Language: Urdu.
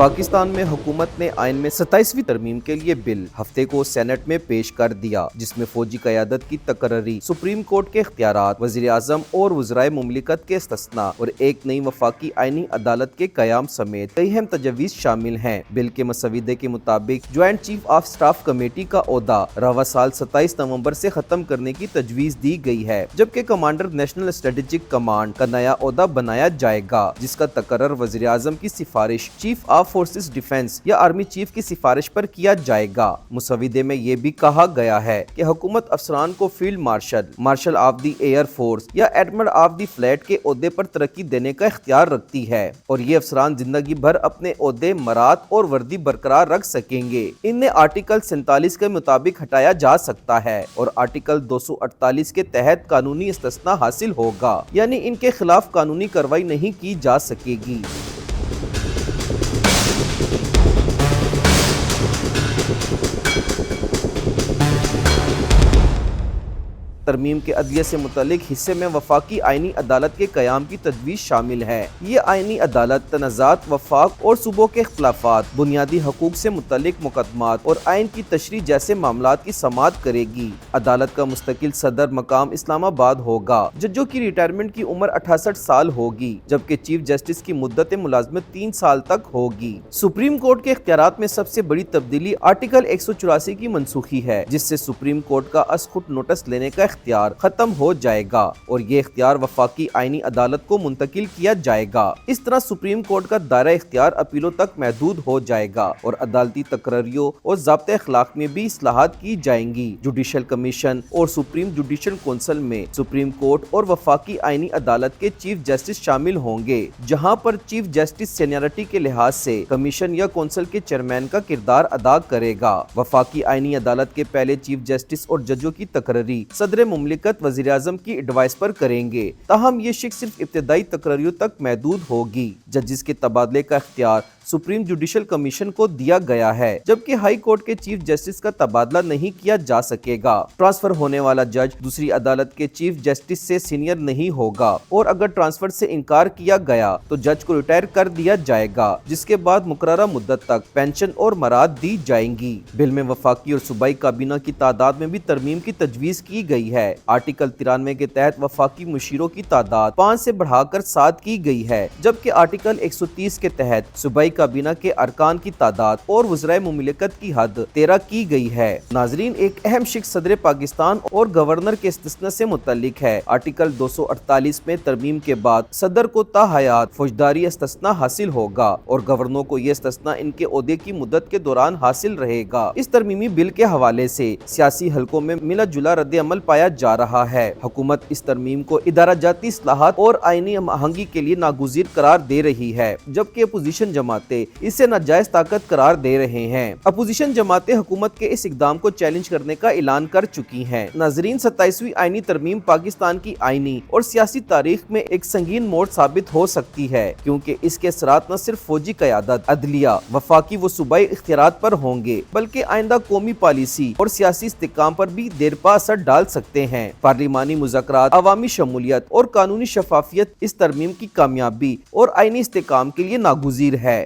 پاکستان میں حکومت نے آئین میں 27ویں ترمیم کے لیے بل ہفتے کو سینٹ میں پیش کر دیا، جس میں فوجی قیادت کی تقرری، سپریم کورٹ کے اختیارات، وزیر اعظم اور وزرائے مملکت کے استثناء اور ایک نئی وفاقی آئینی عدالت کے قیام سمیت کئی اہم تجاویز شامل ہیں۔ بل کے مسودے کے مطابق joint chief of staff committee کا عہدہ رواں سال 27 نومبر سے ختم کرنے کی تجویز دی گئی ہے، جبکہ کمانڈر نیشنل اسٹریٹجک کمانڈ کا نیا عہدہ بنایا جائے گا، جس کا تقرر وزیر اعظم کی سفارش، چیف آف فورسز ڈیفنس یا آرمی چیف کی سفارش پر کیا جائے گا۔ مسودے میں یہ بھی کہا گیا ہے کہ حکومت افسران کو field marshal, martial of the air force یا ایڈمرل آف دی فلیٹ کے عہدے پر ترقی دینے کا اختیار رکھتی ہے، اور یہ افسران زندگی بھر اپنے عہدے، مراد اور وردی برقرار رکھ سکیں گے۔ انہیں آرٹیکل 47 کے مطابق ہٹایا جا سکتا ہے اور آرٹیکل 248 کے تحت قانونی استثناء حاصل ہوگا، یعنی ان کے خلاف قانونی کارروائی نہیں کی جا سکے گی۔ ترمیم کے عدلیہ سے متعلق حصے میں وفاقی آئینی عدالت کے قیام کی تجویز شامل ہے۔ یہ آئینی عدالت تنازعات، وفاق اور صوبوں کے اختلافات، بنیادی حقوق سے متعلق مقدمات اور آئین کی تشریح جیسے معاملات کی سماعت کرے گی۔ عدالت کا مستقل صدر مقام اسلام آباد ہوگا۔ ججوں کی ریٹائرمنٹ کی عمر 68 سال ہوگی، جبکہ چیف جسٹس کی مدت ملازمت 3 سال تک ہوگی۔ سپریم کورٹ کے اختیارات میں سب سے بڑی تبدیلی آرٹیکل 184 کی منسوخی ہے، جس سے سپریم کورٹ کا از خود نوٹس لینے کا اختیار ختم ہو جائے گا اور یہ اختیار وفاقی آئینی عدالت کو منتقل کیا جائے گا۔ اس طرح سپریم کورٹ کا دائرہ اختیار اپیلوں تک محدود ہو جائے گا اور عدالتی تقرریوں اور ضابطۂ اخلاق میں بھی اصلاحات کی جائیں گی۔ جوڈیشل کمیشن اور سپریم جوڈیشل کونسل میں سپریم کورٹ اور وفاقی آئینی عدالت کے چیف جسٹس شامل ہوں گے، جہاں پر چیف جسٹس سینیئرٹی کے لحاظ سے کمیشن یا کونسل کے چیئرمین کا کردار ادا کرے گا۔ وفاقی آئینی عدالت کے پہلے چیف جسٹس اور ججوں کی تقرری صدر مملکت وزیر اعظم کی ایڈوائس پر کریں گے، تاہم یہ شق صرف ابتدائی تقرریوں تک محدود ہوگی۔ ججز کے تبادلے کا اختیار سپریم جوڈیشل کمیشن کو دیا گیا ہے، جبکہ ہائی کورٹ کے چیف جسٹس کا تبادلہ نہیں کیا جا سکے گا۔ ٹرانسفر ہونے والا جج دوسری عدالت کے چیف جسٹس سے سینئر نہیں ہوگا، اور اگر ٹرانسفر سے انکار کیا گیا تو جج کو ریٹائر کر دیا جائے گا، جس کے بعد مقررہ مدت تک پینشن اور مراد دی جائیں گی۔ بل میں وفاقی اور صوبائی کابینہ کی تعداد میں بھی ترمیم کی تجویز کی گئی ہے۔ آرٹیکل 93 کے تحت وفاقی مشیروں کی تعداد 5 سے بڑھا کر 7 کی گئی ہے، جبکہ آرٹیکل 130 کے تحت صوبائی کابینہ کے ارکان کی تعداد اور وزرائے مملکت کی حد 13 کی گئی ہے۔ ناظرین، ایک اہم شق صدر پاکستان اور گورنر کے استثناء سے متعلق ہے۔ آرٹیکل 248 میں ترمیم کے بعد صدر کو تا حیات فوجداری استثناء حاصل ہوگا اور گورنروں کو یہ استثناء ان کے عہدے کی مدت کے دوران حاصل رہے گا۔ اس ترمیمی بل کے حوالے سے سیاسی حلقوں میں ملا جلا رد عمل پایا جا رہا ہے۔ حکومت اس ترمیم کو ادارہ جاتی اصلاحات اور آئینی ہم آہنگی کے لیے ناگزیر قرار دے رہی ہے، جبکہ اپوزیشن جماعتیں اسے ناجائز طاقت قرار دے رہے ہیں۔ اپوزیشن جماعتیں حکومت کے اس اقدام کو چیلنج کرنے کا اعلان کر چکی ہیں۔ ناظرین، 27ویں آئینی ترمیم پاکستان کی آئینی اور سیاسی تاریخ میں ایک سنگین موڑ ثابت ہو سکتی ہے، کیونکہ اس کے اثرات نہ صرف فوجی قیادت، عدلیہ، وفاقی و صوبائی اختیارات پر ہوں گے، بلکہ آئندہ قومی پالیسی اور سیاسی استحکام پر بھی دیرپا اثر ڈال سکتے ہیں۔ پارلیمانی مذاکرات، عوامی شمولیت اور قانونی شفافیت اس ترمیم کی کامیابی اور آئینی استحکام کے لیے ناگزیر ہے۔